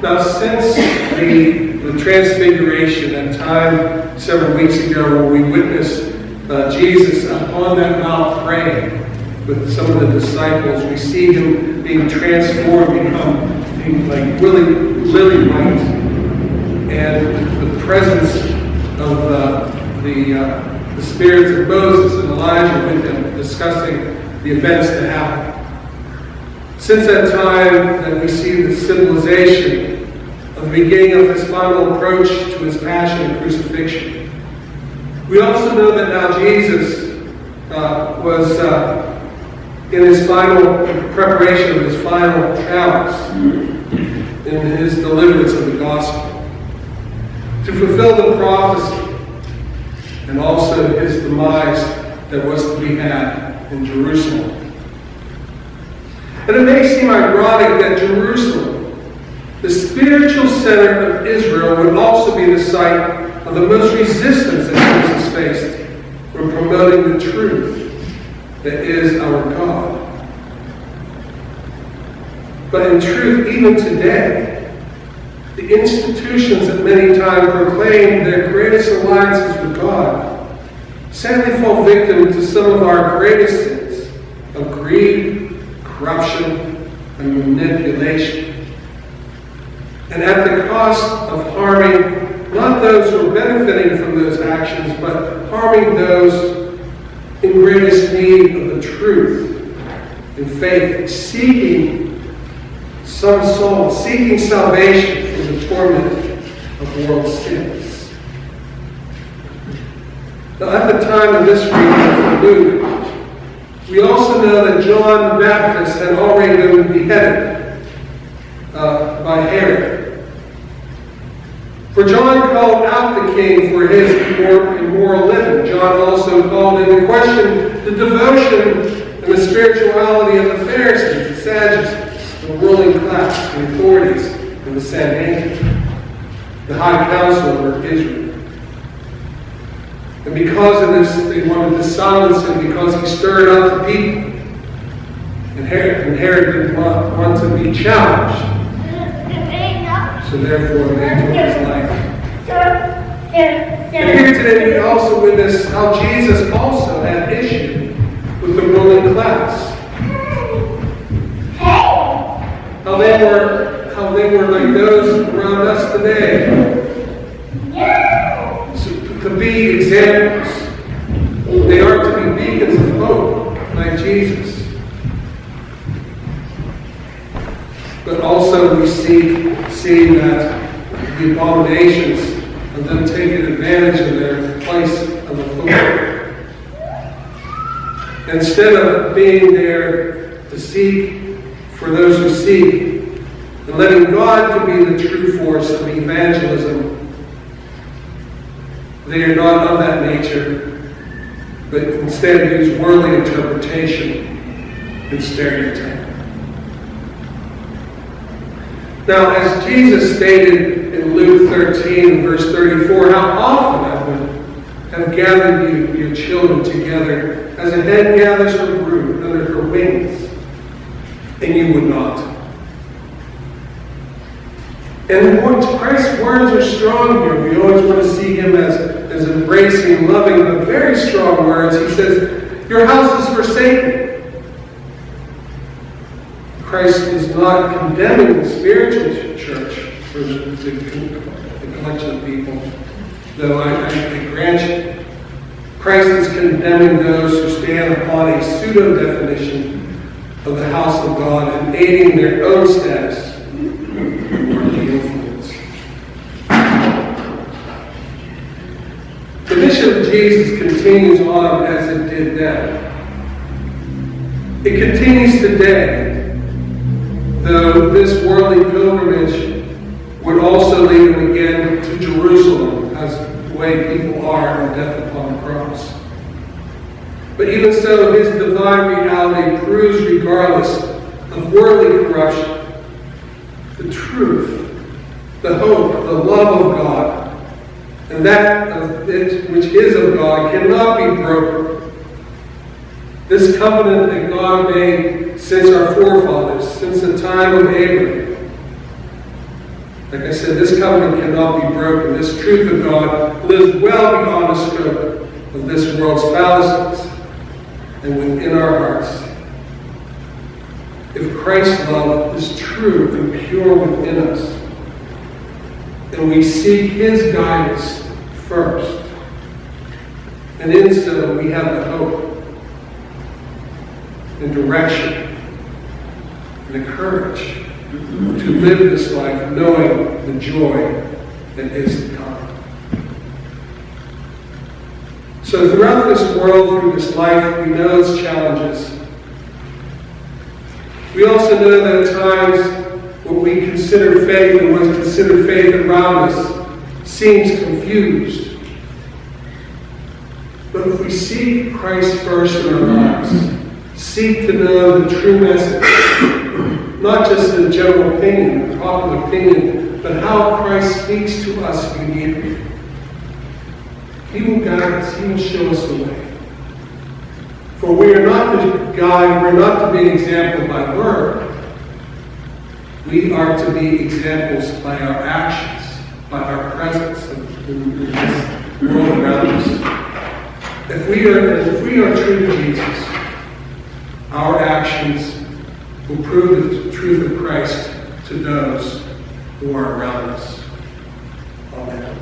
Now, since the Transfiguration, that time several weeks ago when we witnessed Jesus upon that mount praying with some of the disciples, we see him being transformed, being like lily white, and the presence of the spirits of Moses and Elijah with him, discussing the events to happen. Since that time that we see the symbolization of the beginning of his final approach to his passion and crucifixion. We also know that now Jesus was in his final preparation of his final travels in his deliverance of the gospel to fulfill the prophecy and also his demise that was to be had in Jerusalem. And it may seem ironic that Jerusalem, the spiritual center of Israel, would also be the site of the most resistance that Jesus faced when promoting the truth that is our God. But in truth, even today, the institutions that many times proclaim their greatest alliances with God sadly fall victim to some of our greatest sins of greed, corruption, and manipulation. And at the cost of harming not those who are benefiting from those actions, but harming those in greatest need of the truth and faith, seeking some soul, seeking salvation from the torment of world sins. Now, at the time of this reading from Luke, we also know that John the Baptist had already been beheaded by Herod. For John called out the king for his immoral living. John also called into question the devotion and the spirituality of the Pharisees, the Sadducees, the ruling class, the authorities, and the Sanhedrin, the high council over Israel. And because of this, they wanted to silence him because he stirred up the people. And Herod didn't want to be challenged. So therefore, they took his life. And here today, we also witness how Jesus also had issue with the ruling class. How they were like those around us today. To be examples. They are to be beacons of hope, like Jesus. But also we see that the abominations of them taking advantage of their place of authority. Instead of being there to seek for those who seek, and letting God to be the true force of evangelism, they are not of that nature, but instead use worldly interpretation and stereotype. Now, as Jesus stated in Luke 13, verse 34, how often I would have gathered you, your children, together, as a hen gathers her brood under her wings, and you would not. And Christ's words are strong here. We always want to see him as embracing, loving, but very strong words. He says, your house is forsaken. Christ is not condemning the spiritual church for the collection of people, though I grant you. Christ is condemning those who stand upon a pseudo-definition of the house of God and aiding their own status. The mission of Jesus continues on as it did then. It continues today, though this worldly pilgrimage would also lead him again to Jerusalem, as the way people are in death upon the cross. But even so, his divine reality proves, regardless of worldly corruption, the truth, the hope, the love of God, and that of it which is of God cannot be broken. This covenant that God made since our forefathers, since the time of Abraham, Like I said, this covenant cannot be broken. This truth of God lives well beyond the scope of this world's fallacies and within our hearts. If Christ's love is true and pure within us, and we seek His guidance first, and in so we have the hope and direction and the courage to live this life knowing the joy that is to come. So throughout this world, through this life, we know its challenges. We also know that at times what we consider faith and what's considered faith around us seems confused. But if we seek Christ first in our lives, seek to know the true message, not just the general opinion, the popular opinion, but how Christ speaks to us uniquely, He will guide us, He will show us the way. For we are not to guide, we're not to be an example by word. We are to be examples by our actions, by our presence in this world around us. If we are true to Jesus, our actions will prove the truth of Christ to those who are around us. Amen.